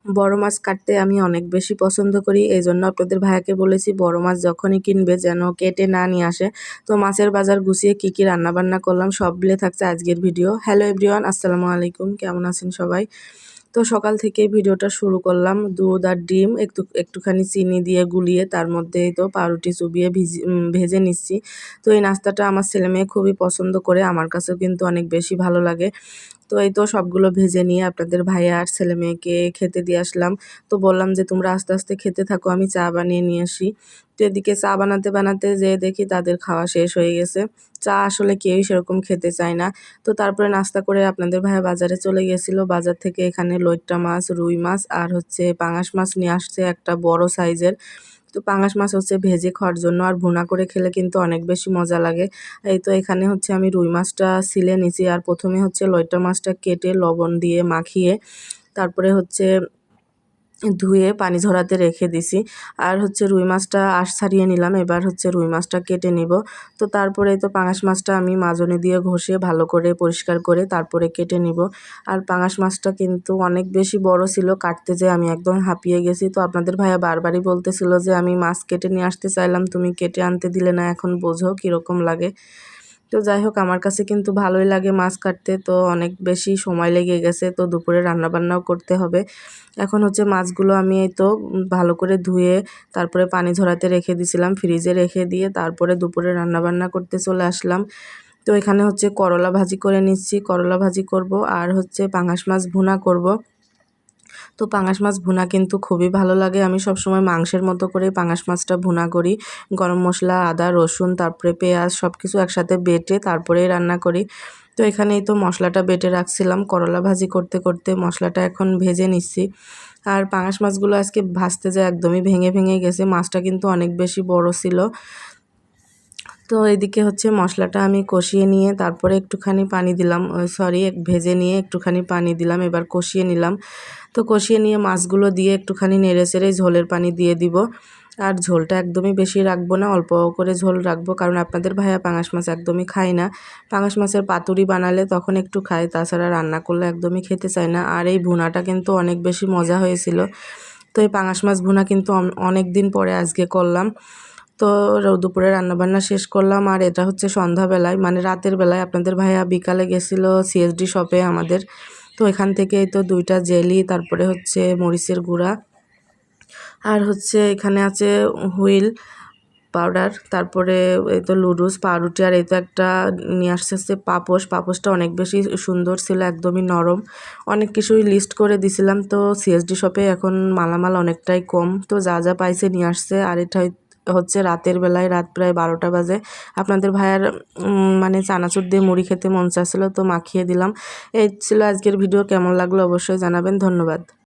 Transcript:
বড় মাছ কাটতে আমি অনেক বেশি পছন্দ করি, এই জন্য আপনাদের ভাইয়াকে বলেছি বড় মাছ যখনই কিনবে যেন কেটে না নিয়ে আসে। তো মাছের বাজার গুছিয়ে কী কী রান্নাবান্না করলাম সব মিলে থাকছে আজকের ভিডিও। হ্যালো এভরিওয়ান, আসসালামু আলাইকুম, কেমন আছেন সবাই? তো সকাল থেকে ভিডিওটা শুরু করলাম দুধ আর ডিম একটুখানি চিনি দিয়ে গুলিয়ে তার মধ্যে তো পাউরুটি চুবিয়ে ভেজে নিচ্ছি। তো এই নাস্তাটা আমার ছেলেমেয়ে খুবই পছন্দ করে, আমার কাছেও কিন্তু অনেক বেশি ভালো লাগে। তো এই তো সবগুলো ভেজে নিয়ে আপনাদের ভাইয়া আর ছেলে মেয়েকে খেতে দিয়ে আসলাম। তো বললাম যে তোমরা আস্তে আস্তে খেতে থাকো, আমি চা বানিয়ে নিয়ে আসি। তো এদিকে চা বানাতে বানাতে যেয়ে দেখি তাদের খাওয়া শেষ হয়ে গেছে। চা আসলে কেউই সেরকম খেতে চায় না। তো তারপরে নাস্তা করে আপনাদের ভাইয়া বাজারে চলে গেছিলো। বাজার থেকে এখানে লইট্টা মাছ, রুই মাছ আর হচ্ছে পাঙাশ মাছ নিয়ে আসছে একটা বড় সাইজের। তো পাঙাশ মাছ হচ্ছে ভেজে খাওয়ার জন্য, আর ভুনা করে খেলে কিন্তু অনেক বেশি মজা লাগে। এই তো এখানে হচ্ছে আমি রুই মাছটা ছিলে নিছি, আর প্রথমে হচ্ছে লইট্টা মাছটা কেটে লবণ দিয়ে মাখিয়ে তারপরে হচ্ছে ধুয়ে পানি ঝরাতে রেখে দিছি। আর হচ্ছে রুই মাছটা আঁশ ছাড়িয়ে নিলাম, এবার হচ্ছে রুই মাছটা কেটে নিব। তো তারপরে তো পাঙাশ মাছটা আমি মাজনি দিয়ে ঘষে ভালো করে পরিষ্কার করে তারপরে কেটে নিব। আর পাঙাশ মাছটা কিন্তু অনেক বেশি বড় ছিল, কাটতে যেয়ে আমি একদম হাঁপিয়ে গেছি। তো আপনাদের ভাইয়া বারবারই বলতেছিল যে আমি মাছ কেটে নিয়ে আসতে চাইলাম, তুমি কেটে আনতে দিলে না, এখন বোঝো কীরকম লাগে। তো যাই হোক, আমার কাছে কিন্তু ভালোই লাগে মাছ কাটতে। তো অনেক বেশি সময় লেগে গেছে, তো দুপুরে রান্নাবান্নাও করতে হবে। এখন হচ্ছে মাছগুলো আমি এই তো ভালো করে ধুয়ে তারপরে পানি ঝরাতে রেখে দিয়েছিলাম, ফ্রিজে রেখে দিয়ে তারপরে দুপুরে রান্নাবান্না করতে চলে আসলাম। তো এখানে হচ্ছে করলা ভাজি করে নিচ্ছি, করলা ভাজি করব আর হচ্ছে পাঙাশ মাছ ভুনা করব। তো পাঙাশ মাছ ভুনা কিন্তু খুবই ভালো লাগে, আমি সবসময় মাংসের মতো করে পাঙাশ মাছটা ভুনা করি। গরম মশলা, আদা, রসুন, তারপরে পেঁয়াজ সব কিছু একসাথে বেটে তারপরেই রান্না করি। তো এখানেই তো মশলাটা বেটে রাখছিলাম, করলা ভাজি করতে করতে মশলাটা এখন ভেজে নিচ্ছি। আর পাঙাশ মাছগুলো আজকে ভাজতে যায় একদমই ভেঙে ভেঙে গেছে, মাছটা কিন্তু অনেক বেশি বড় ছিল। তো এদিকে হচ্ছে মশলাটা আমি কষিয়ে নিয়ে তারপরে একটুখানি পানি দিলাম, ভেজে নিয়ে একটুখানি পানি দিলাম, এবার কষিয়ে নিলাম। তো কষিয়ে নিয়ে মাছগুলো দিয়ে একটুখানি নেড়ে চেড়ে ঝোলের পানি দিয়ে দিব। আর ঝোলটা একদমই বেশি রাখবো না, অল্প করে ঝোল রাখবো, কারণ আপনাদের ভাইয়া পাঙাশ মাছ একদমই খায় না। পাঙাশ মাছের পাতুরি বানালে তখন একটু খায়, তাছাড়া রান্না করলে একদমই খেতে চায় না। আর এই ভুনাটা কিন্তু অনেক বেশি মজা হয়েছিল। তো এই পাঙাশ মাছ ভুনা কিন্তু অনেক দিন পরে আজকে করলাম। তো দুপুরে রান্নাবান্না শেষ করলাম, আর এটা হচ্ছে সন্ধ্যাবেলায় মানে রাতের বেলায়। আপনাদের ভাইয়া বিকালে গেছিলো সিএসডি শপে আমাদের। তো এখান থেকে তো 2টা জেলি, তারপরে হচ্ছে মরিচের গুঁড়া, আর হচ্ছে এখানে আছে হুইল পাউডার, তারপরে এই তো লুডুস, পাউরুটি, আর এই তো একটা নিয়ে আসছে পাপোশটা অনেক বেশি সুন্দর ছিল, একদমই নরম। অনেক কিছুই লিস্ট করে দিছিলাম। তো সিএসডি শপে এখন মালামাল অনেকটাই কম, তো যা যা পাইছে নিয়ে আসছে। আর এটা হচ্ছে রাতের বেলায়, রাত প্রায় 12টা বাজে। আপনাদের ভাইয়ার মানে চানাচুর দিয়ে মুড়ি খেতে মন চাচ্ছিল, তো মাখিয়ে দিলাম। এই ছিল আজকের ভিডিও, কেমন লাগলো অবশ্যই জানাবেন। ধন্যবাদ।